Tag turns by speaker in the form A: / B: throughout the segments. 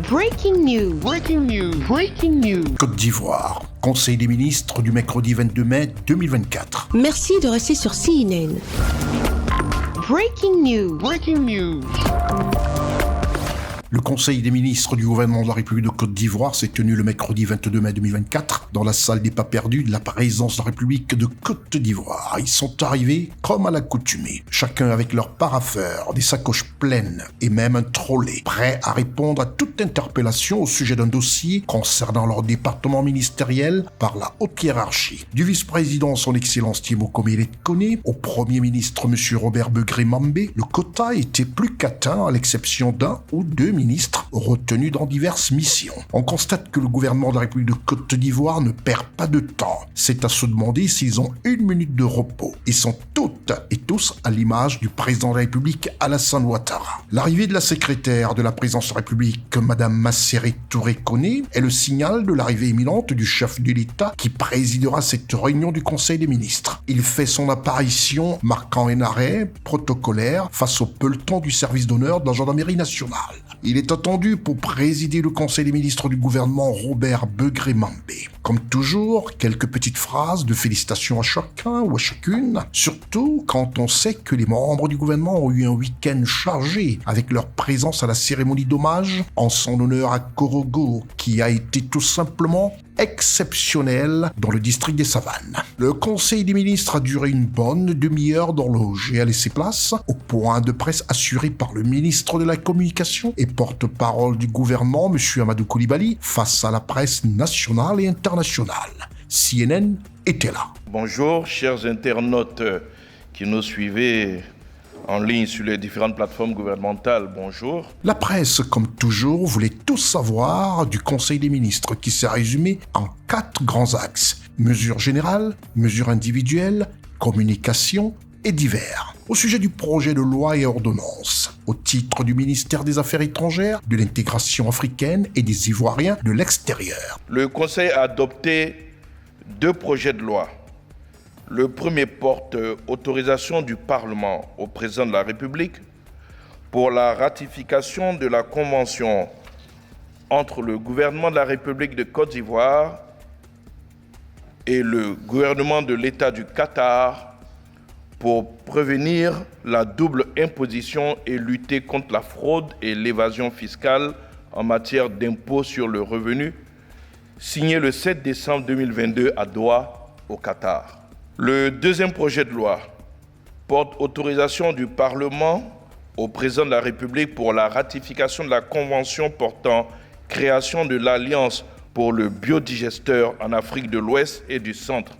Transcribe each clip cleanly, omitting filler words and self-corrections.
A: Breaking news. Breaking news. Breaking news.
B: Côte d'Ivoire. Conseil des ministres du mercredi 22 mai 2024.
C: Merci de rester sur CNN.
A: Breaking news. Breaking news.
B: Le Conseil des ministres du gouvernement de la République de Côte d'Ivoire s'est tenu le mercredi 22 mai 2024 dans la salle des pas perdus de la présidence de la République de Côte d'Ivoire. Ils sont arrivés comme à l'accoutumée, chacun avec leur parapheur, des sacoches pleines et même un trolley, prêts à répondre à toute interpellation au sujet d'un dossier concernant leur département ministériel par la haute hiérarchie. Du vice-président son excellence Thibaut Comélet-Koné au premier ministre M. Robert Begré-Mambé, le quota était plus qu'atteint à l'exception d'un ou deux ministres retenus dans diverses missions. On constate que le gouvernement de la République de Côte d'Ivoire ne perd pas de temps. C'est à se demander s'ils ont une minute de repos. Ils sont toutes et tous à l'image du président de la République Alassane Ouattara. L'arrivée de la secrétaire de la présidence de la République, Madame Masséré Touré-Koné, est le signal de l'arrivée imminente du chef de l'État qui présidera cette réunion du Conseil des ministres. Il fait son apparition marquant un arrêt protocolaire face au peloton du service d'honneur de la gendarmerie nationale. Il est attendu pour présider le Conseil des ministres du gouvernement Robert Begré-Mambé. Comme toujours, quelques petites phrases de félicitations à chacun ou à chacune, surtout quand on sait que les membres du gouvernement ont eu un week-end chargé avec leur présence à la cérémonie d'hommage en son honneur à Korogo, qui a été tout simplement exceptionnel dans le district des Savanes. Le Conseil des ministres a duré une bonne demi-heure d'horloge et a laissé place au point de presse assuré par le ministre de la Communication et porte-parole du gouvernement, M. Amadou Coulibaly, face à la presse nationale et internationale. CNN était là.
D: Bonjour, chers internautes qui nous suivez en ligne sur les différentes plateformes gouvernementales, bonjour.
B: La presse, comme toujours, voulait tout savoir du Conseil des ministres qui s'est résumé en 4 grands axes. Mesures générales, mesures individuelles, communication et divers. Au sujet du projet de loi et ordonnances, au titre du ministère des Affaires étrangères, de l'intégration africaine et des Ivoiriens de l'extérieur.
D: Le Conseil a adopté 2 projets de loi. Le premier porte autorisation du Parlement au président de la République pour la ratification de la convention entre le gouvernement de la République de Côte d'Ivoire et le gouvernement de l'État du Qatar pour prévenir la double imposition et lutter contre la fraude et l'évasion fiscale en matière d'impôt sur le revenu, signé le 7 décembre 2022 à Doha, au Qatar. Le deuxième projet de loi porte autorisation du Parlement au président de la République pour la ratification de la convention portant création de l'Alliance pour le biodigesteur en Afrique de l'Ouest et du Centre.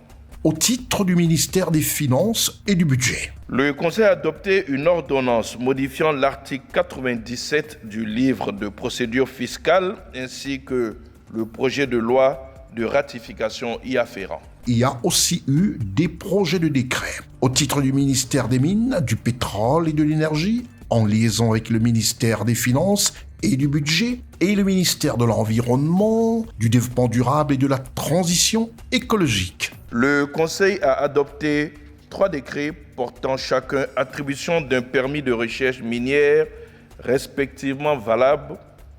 B: Au titre du ministère des Finances et du Budget.
D: Le Conseil a adopté une ordonnance modifiant l'article 97 du livre de procédure fiscale ainsi que le projet de loi de ratification y afférent.
B: Il y a aussi eu des projets de décret au titre du ministère des Mines, du Pétrole et de l'Énergie, en liaison avec le ministère des Finances et du Budget et le ministère de l'Environnement, du Développement durable et de la Transition écologique.
D: Le Conseil a adopté 3 décrets portant chacun attribution d'un permis de recherche minière respectivement valable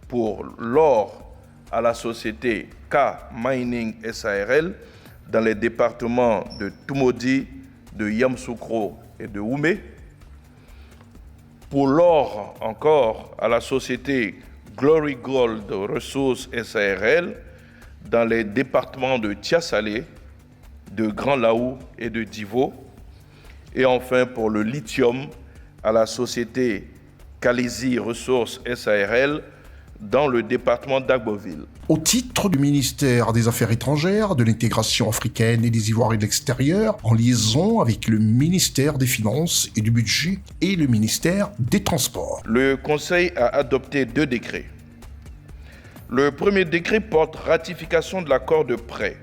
D: pour l'or à la société K Mining SARL dans les départements de Toumodi, de Yamoussoukro et de Oumé. Pour l'or encore à la société Glory Gold Resources SARL dans les départements de Tiasalé, de Grand Laou et de Divo. Et enfin pour le lithium à la société Calisi Resources SARL dans le département d'Agboville.
B: Au titre du ministère des Affaires étrangères, de l'intégration africaine et des Ivoiriens de l'extérieur, en liaison avec le ministère des Finances et du Budget et le ministère des Transports.
D: Le Conseil a adopté 2 décrets. Le premier décret porte ratification de l'accord de prêt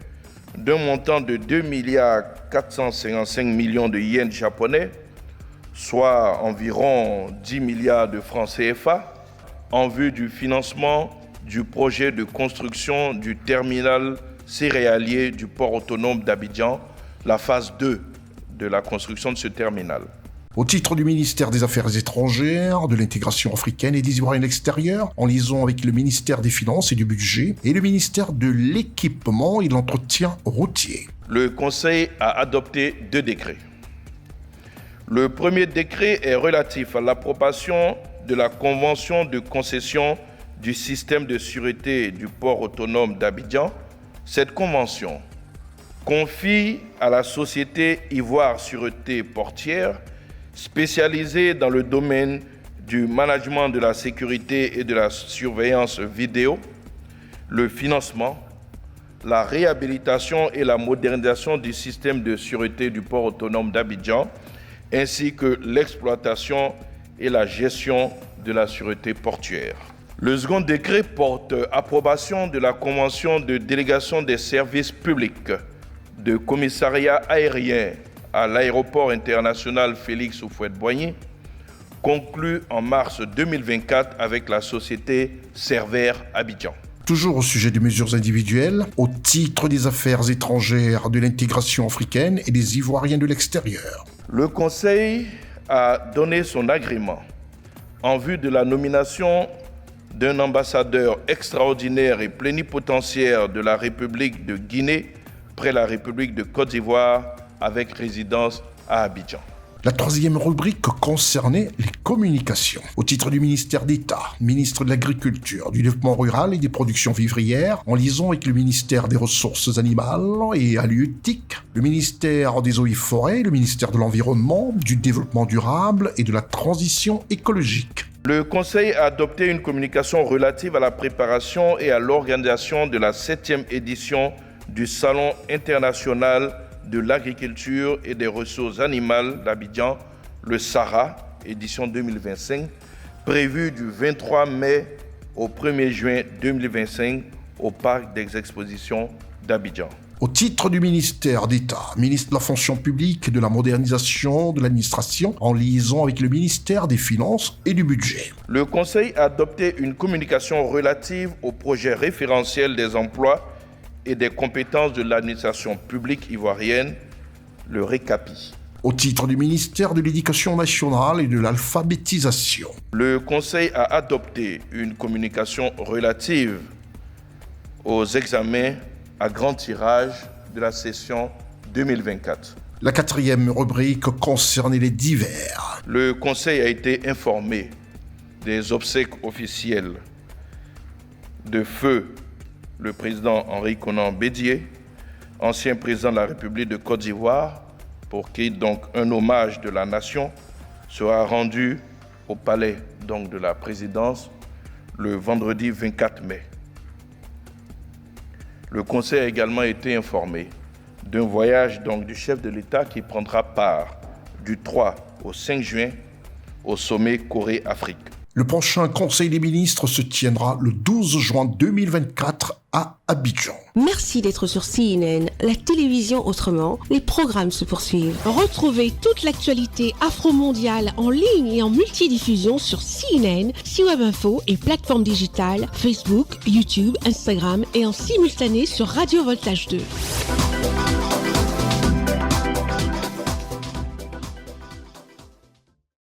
D: d'un montant de 2,455 milliards de yens japonais, soit environ 10 milliards de francs CFA, en vue du financement du projet de construction du terminal céréalier du port autonome d'Abidjan, la phase 2 de la construction de ce terminal.
B: Au titre du ministère des Affaires étrangères, de l'intégration africaine et des Ivoiriens de l'extérieur, en liaison avec le ministère des Finances et du Budget et le ministère de l'Équipement et de l'Entretien routier.
D: Le Conseil a adopté 2 décrets. Le premier décret est relatif à l'approbation de la Convention de concession du système de sûreté du port autonome d'Abidjan. Cette convention confie à la société Ivoire Sûreté Portière, spécialisée dans le domaine du management de la sécurité et de la surveillance vidéo, le financement, la réhabilitation et la modernisation du système de sûreté du port autonome d'Abidjan, ainsi que l'exploitation et la gestion de la sûreté portuaire. Le second décret porte approbation de la Convention de délégation des services publics de commissariat aérien à l'aéroport international Félix Houphouët-Boigny, conclue en mars 2024 avec la société Cerver Abidjan.
B: Toujours au sujet des mesures individuelles, au titre des affaires étrangères, de l'intégration africaine et des Ivoiriens de l'extérieur.
D: Le Conseil a donné son agrément en vue de la nomination d'un ambassadeur extraordinaire et plénipotentiaire de la République de Guinée près la République de Côte d'Ivoire avec résidence à Abidjan.
B: La troisième rubrique concernait les communications. Au titre du ministère d'État, ministre de l'Agriculture, du Développement rural et des productions vivrières, en liaison avec le ministère des Ressources animales et halieutiques, le ministère des Eaux et Forêts, le ministère de l'Environnement, du Développement durable et de la transition écologique.
D: Le Conseil a adopté une communication relative à la préparation et à l'organisation de la 7e édition du Salon international de l'agriculture et des ressources animales d'Abidjan, le SARA, édition 2025, prévu du 23 mai au 1er juin 2025 au Parc des Expositions d'Abidjan.
B: Au titre du ministère d'État, ministre de la fonction publique et de la modernisation de l'administration, en liaison avec le ministère des Finances et du Budget.
D: Le Conseil a adopté une communication relative au projet référentiel des emplois et des compétences de l'administration publique ivoirienne, le RECAPI.
B: Au titre du ministère de l'Éducation nationale et de l'alphabétisation.
D: Le Conseil a adopté une communication relative aux examens à grand tirage de la session 2024.
B: La quatrième rubrique concernait les divers.
D: Le Conseil a été informé des obsèques officielles de feu le président Henri Konan Bédié, ancien président de la République de Côte d'Ivoire, pour qui donc un hommage de la nation sera rendu au palais donc de la présidence le vendredi 24 mai. Le Conseil a également été informé d'un voyage donc du chef de l'État qui prendra part du 3 au 5 juin au sommet Corée-Afrique.
B: Le prochain Conseil des ministres se tiendra le 12 juin 2024 à Abidjan.
C: Merci d'être sur CNN, la télévision autrement. Les programmes se poursuivent. Retrouvez toute l'actualité afro-mondiale en ligne et en multidiffusion sur CNN, C-Web Info et plateformes digitales, Facebook, YouTube, Instagram et en simultané sur Radio Voltage 2.